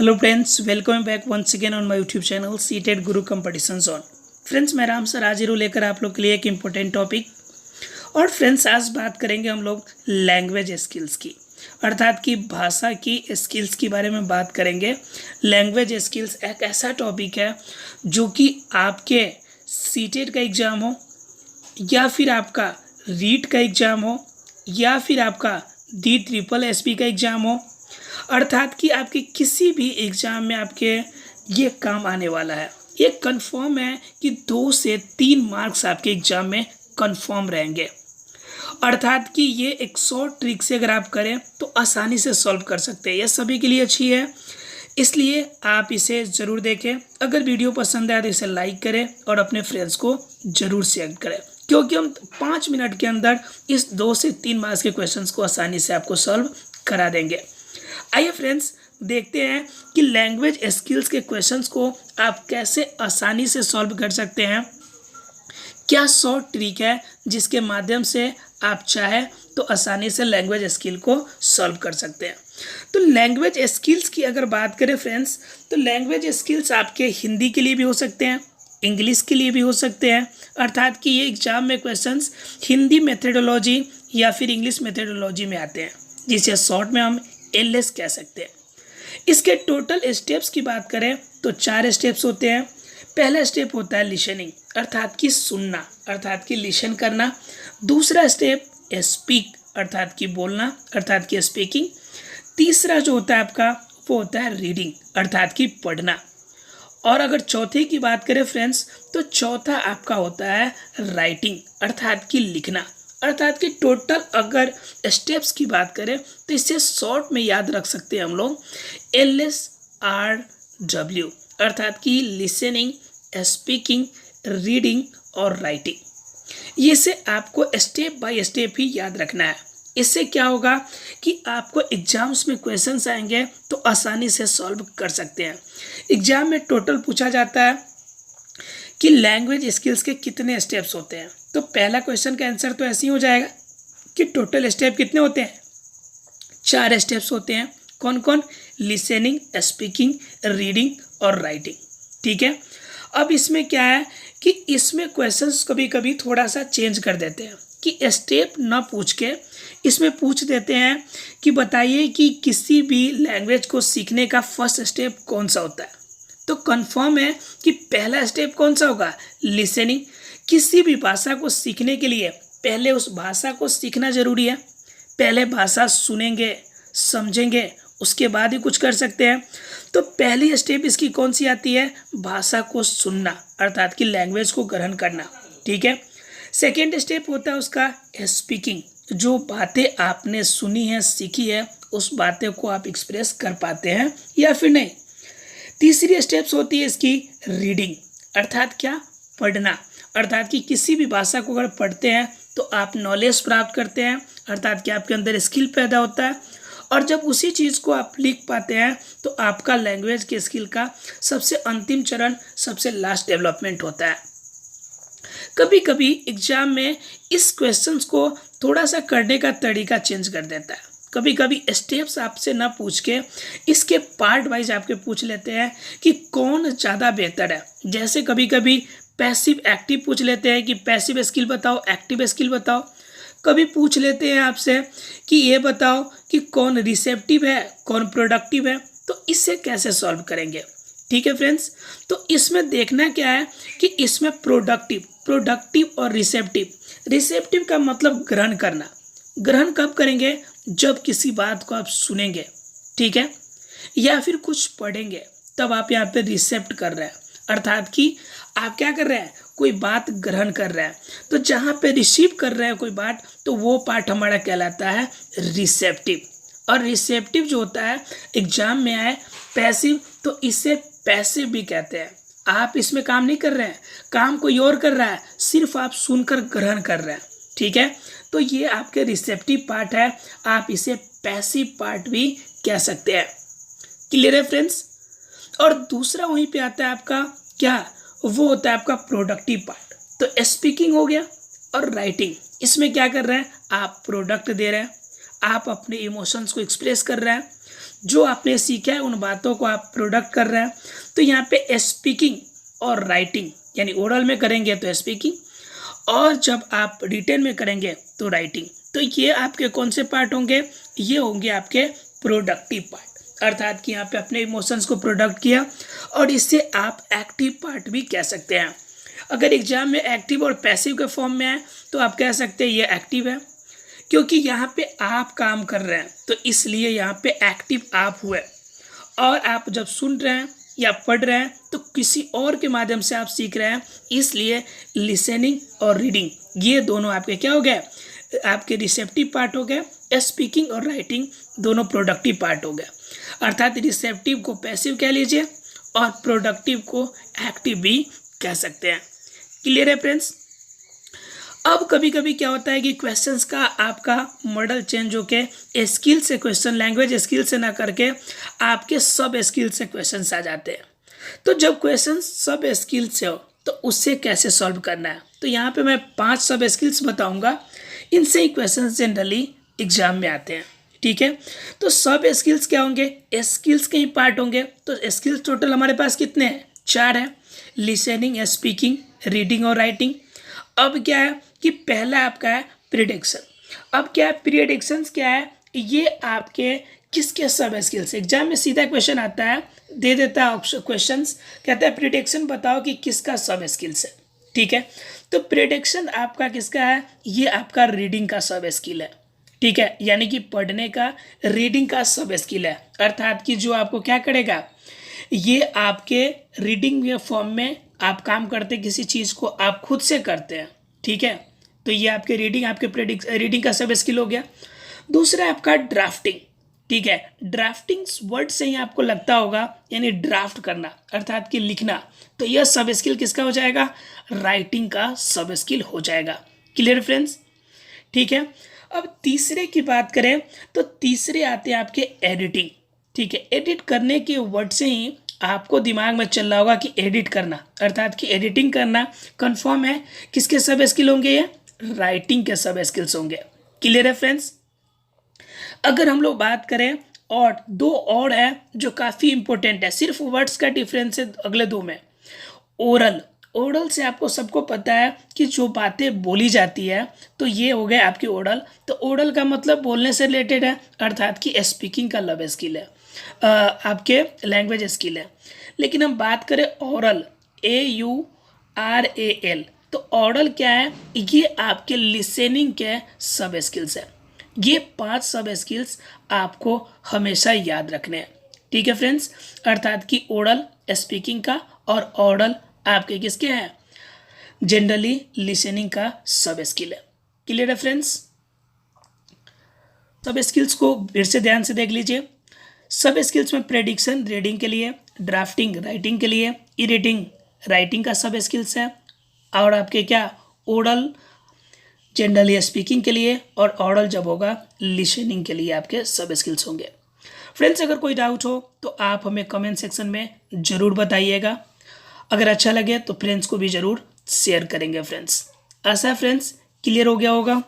Hello friends, welcome back once again on my YouTube channel CTET Guru competition zone. Friends, मैं Ram sir हाजिर हूँ लेकर आप लोग के लिए एक इम्पोर्टेंट टॉपिक। और फ्रेंड्स, आज बात करेंगे हम लोग लैंग्वेज स्किल्स की, अर्थात कि भाषा की स्किल्स के बारे में बात करेंगे। लैंग्वेज स्किल्स एक ऐसा टॉपिक है जो कि आपके सीटेड का एग्ज़ाम हो, या फिर आपका रीट का एग्ज़ाम हो, या फिर आपका DSSS का एग्ज़ाम हो, अर्थात कि आपके किसी भी एग्ज़ाम में आपके ये काम आने वाला है। ये कंफर्म है कि 2 से 3 मार्क्स आपके एग्ज़ाम में कंफर्म रहेंगे। अर्थात कि ये एक शॉर्ट ट्रिक से अगर आप करें तो आसानी से सॉल्व कर सकते हैं। यह सभी के लिए अच्छी है, इसलिए आप इसे ज़रूर देखें। अगर वीडियो पसंद आए तो इसे लाइक करें और अपने फ्रेंड्स को ज़रूर शेयर करें, क्योंकि हम 5 मिनट के अंदर इस 2 से 3 मार्क्स के क्वेश्चंस को आसानी से आपको सॉल्व करा देंगे। आइए फ्रेंड्स, देखते हैं कि लैंग्वेज स्किल्स के क्वेश्चंस को आप कैसे आसानी से सॉल्व कर सकते हैं। क्या शॉर्ट ट्रिक है जिसके माध्यम से आप चाहे तो आसानी से लैंग्वेज स्किल को सॉल्व कर सकते हैं। तो लैंग्वेज स्किल्स की अगर बात करें फ्रेंड्स, तो लैंग्वेज स्किल्स आपके हिंदी के लिए भी हो सकते हैं, इंग्लिश के लिए भी हो सकते हैं। अर्थात कि ये एग्जाम में क्वेश्चंस हिंदी मेथडोलॉजी या फिर इंग्लिश मेथडोलॉजी में आते हैं, जिसे शॉर्ट में हम LS कह सकते हैं। इसके टोटल स्टेप्स की बात करें तो 4 स्टेप्स होते हैं। पहला स्टेप होता है लिसनिंग, अर्थात कि सुनना, अर्थात कि लिसन करना। दूसरा स्टेप स्पीक, अर्थात कि बोलना, अर्थात कि स्पीकिंग। तीसरा जो होता है आपका वो होता है रीडिंग, अर्थात कि पढ़ना। और अगर चौथे की बात करें फ्रेंड्स, तो चौथा आपका होता है राइटिंग, अर्थात कि लिखना। अर्थात कि टोटल अगर स्टेप्स की बात करें तो इसे शॉर्ट में याद रख सकते हैं हम लोग LSRW, अर्थात कि लिसनिंग, स्पीकिंग, रीडिंग और राइटिंग। ये से आपको स्टेप बाय स्टेप ही याद रखना है। इससे क्या होगा कि आपको एग्जाम्स में क्वेश्चंस आएंगे तो आसानी से सॉल्व कर सकते हैं। एग्जाम में टोटल पूछा जाता है कि लैंग्वेज स्किल्स के कितने स्टेप्स होते हैं। तो पहला क्वेश्चन का आंसर तो ऐसे ही हो जाएगा कि टोटल स्टेप कितने होते हैं, 4 स्टेप्स होते हैं। कौन कौन? लिसनिंग, स्पीकिंग, रीडिंग और राइटिंग। ठीक है। अब इसमें क्या है कि इसमें क्वेश्चंस कभी कभी थोड़ा सा चेंज कर देते हैं कि स्टेप ना पूछ के इसमें पूछ देते हैं कि बताइए कि किसी भी लैंग्वेज को सीखने का फर्स्ट स्टेप कौन सा होता है। तो कंफर्म है कि पहला स्टेप कौन सा होगा? लिसनिंग। किसी भी भाषा को सीखने के लिए पहले उस भाषा को सीखना जरूरी है। पहले भाषा सुनेंगे, समझेंगे, उसके बाद ही कुछ कर सकते हैं। तो पहली स्टेप इसकी कौन सी आती है? भाषा को सुनना, अर्थात कि लैंग्वेज को ग्रहण करना। ठीक है। सेकेंड स्टेप होता है उसका स्पीकिंग। जो बातें आपने सुनी है, सीखी है, उस बातें को आप एक्सप्रेस कर पाते हैं या फिर नहीं। तीसरी स्टेप्स होती है इसकी रीडिंग, अर्थात क्या? पढ़ना। अर्थात कि किसी भी भाषा को अगर पढ़ते हैं तो आप नॉलेज प्राप्त करते हैं, अर्थात कि आपके अंदर स्किल पैदा होता है। और जब उसी चीज़ को आप लिख पाते हैं तो आपका लैंग्वेज के स्किल का सबसे अंतिम चरण, सबसे लास्ट डेवलपमेंट होता है। कभी कभी एग्जाम में इस क्वेश्चंस को थोड़ा सा करने का तरीका चेंज कर देता है। कभी कभी स्टेप्स आपसे ना पूछ के इसके पार्ट वाइज आपके पूछ लेते हैं कि कौन ज़्यादा बेहतर है। जैसे कभी कभी पैसिव एक्टिव पूछ लेते हैं कि पैसिव स्किल बताओ, एक्टिव स्किल बताओ। कभी पूछ लेते हैं आपसे कि ये बताओ कि कौन रिसेप्टिव है, कौन प्रोडक्टिव है। तो इससे कैसे सॉल्व करेंगे? ठीक है फ्रेंड्स, तो इसमें देखना क्या है कि इसमें प्रोडक्टिव और रिसेप्टिव का मतलब ग्रहण करना। ग्रहण कब करेंगे? जब किसी बात को आप सुनेंगे, ठीक है, या फिर कुछ पढ़ेंगे, तब आप यहाँ पे रिसेप्ट कर रहे हैं। अर्थात कि आप क्या कर रहे हैं? कोई बात ग्रहण कर रहे हैं। तो जहाँ पे रिसीव कर रहे हैं कोई बात, तो वो पार्ट हमारा कहलाता है रिसेप्टिव। और रिसेप्टिव जो होता है एग्जाम में आए पैसिव, तो इसे पैसिव भी कहते हैं। आप इसमें काम नहीं कर रहे हैं, काम कोई और कर रहा है, सिर्फ आप सुनकर ग्रहण कर रहे हैं। ठीक है। तो ये आपके रिसेप्टिव पार्ट है, आप इसे पैसिव पार्ट भी कह सकते हैं। क्लियर है फ्रेंड्स? और दूसरा वहीं पे आता है आपका क्या? वो होता है आपका प्रोडक्टिव पार्ट। तो स्पीकिंग हो गया और राइटिंग। इसमें क्या कर रहे हैं? आप प्रोडक्ट दे रहे हैं, आप अपने इमोशंस को एक्सप्रेस कर रहे हैं। जो आपने सीखा है उन बातों को आप प्रोडक्ट कर रहे हैं। तो यहाँ पे स्पीकिंग और राइटिंग, यानी ओरल में करेंगे तो स्पीकिंग, और जब आप रिटेन में करेंगे तो राइटिंग। तो ये आपके कौन से पार्ट होंगे? ये होंगे आपके प्रोडक्टिव पार्ट, अर्थात कि यहाँ पे अपने इमोशंस को प्रोडक्ट किया, और इससे आप एक्टिव पार्ट भी कह सकते हैं। अगर एग्जाम में एक्टिव और पैसिव के फॉर्म में है तो आप कह सकते हैं ये एक्टिव है, क्योंकि यहाँ पे आप काम कर रहे हैं, तो इसलिए यहाँ पे एक्टिव आप हुए। और आप जब सुन रहे हैं या पढ़ रहे हैं तो किसी और के माध्यम से आप सीख रहे हैं, इसलिए लिसनिंग और रीडिंग ये दोनों आपके क्या हो गए? आपके रिसेप्टिव पार्ट हो गए। स्पीकिंग और राइटिंग दोनों प्रोडक्टिव पार्ट हो गए, अर्थात रिसेप्टिव को पैसिव कह लीजिए और प्रोडक्टिव को एक्टिव भी कह सकते हैं। क्लियर है फ्रेंड्स? अब कभी कभी क्या होता है कि क्वेश्चंस का आपका मॉडल चेंज होके स्किल से क्वेश्चन, लैंग्वेज स्किल से ना करके आपके सब स्किल से क्वेश्चंस आ जाते हैं। तो जब क्वेश्चन सब स्किल से हो तो उससे कैसे सॉल्व करना है, तो यहाँ पे मैं 5 सब स्किल्स बताऊंगा, इनसे ही क्वेश्चन जनरली एग्जाम में आते हैं। ठीक है, तो सब स्किल्स क्या होंगे? स्किल्स के ही पार्ट होंगे। तो स्किल्स टोटल हमारे पास कितने हैं? 4 हैं, लिसनिंग, स्पीकिंग, रीडिंग और राइटिंग। अब क्या है कि पहला आपका है प्रिडिक्शन। अब क्या है प्रिडिक्शंस? क्या है ये? आपके किसके सब स्किल्स? एग्जाम में सीधा क्वेश्चन आता है, दे देता है क्वेश्चंस, कहता है प्रिडिक्शन बताओ कि किसका सब स्किल्स है। ठीक है, तो प्रिडिक्शन आपका किसका है? ये आपका रीडिंग का सब स्किल है। ठीक है, यानी कि पढ़ने का, रीडिंग का सब स्किल है, अर्थात कि जो आपको क्या करेगा, ये आपके रीडिंग के फॉर्म में आप काम करते, किसी चीज़ को आप खुद से करते हैं। ठीक है, तो ये आपके रीडिंग, आपके रीडिंग का सब स्किल हो गया। दूसरा आपका ड्राफ्टिंग। ठीक है, ड्राफ्टिंग वर्ड से ही आपको लगता होगा, यानी ड्राफ्ट करना अर्थात कि लिखना, तो यह सब स्किल किसका हो जाएगा? राइटिंग का सब स्किल हो जाएगा। Clear friends? ठीक है, अब तीसरे की बात करें तो तीसरे आते हैं आपके एडिटिंग। ठीक है, एडिट करने के वर्ड से ही आपको दिमाग में चल रहा होगा कि एडिट करना, अर्थात कि एडिटिंग करना कंफर्म है किसके सब स्किल होंगे? ये राइटिंग के सब स्किल्स होंगे। क्लियर है फ्रेंड्स? अगर हम लोग बात करें और 2 और है जो काफ़ी इंपॉर्टेंट है, सिर्फ वर्ड्स का डिफरेंस है अगले 2 में। ओरल, ओरल से आपको सबको पता है कि जो बातें बोली जाती है, तो ये हो गए आपके ओरल। तो ओरल का मतलब बोलने से रिलेटेड है, अर्थात कि स्पीकिंग का लब स्किल है, आपके लैंग्वेज स्किल है। लेकिन हम बात करें ओरल, AURAL, तो ओरल क्या है? ये आपके लिसनिंग के सब स्किल्स है। ये 5 सब स्किल्स आपको हमेशा याद रखने हैं। ठीक है फ्रेंड्स, अर्थात कि ओरल स्पीकिंग का और ओरल आपके किसके हैं? जनरली लिसनिंग का सब स्किल है। क्लियर है फ्रेंड्स? सब स्किल्स को फिर से ध्यान से देख लीजिए। सब स्किल्स में प्रेडिक्शन रीडिंग के लिए, ड्राफ्टिंग राइटिंग के लिए, ई रीडिंग राइटिंग का सब स्किल्स है, और आपके क्या ओरल जनरली स्पीकिंग के लिए, और ओरल जब होगा लिसनिंग के लिए आपके सब स्किल्स होंगे। फ्रेंड्स, अगर कोई डाउट हो तो आप हमें कमेंट सेक्शन में ज़रूर बताइएगा। अगर अच्छा लगे तो फ्रेंड्स को भी ज़रूर शेयर करेंगे फ्रेंड्स। आशा है फ्रेंड्स क्लियर हो गया होगा।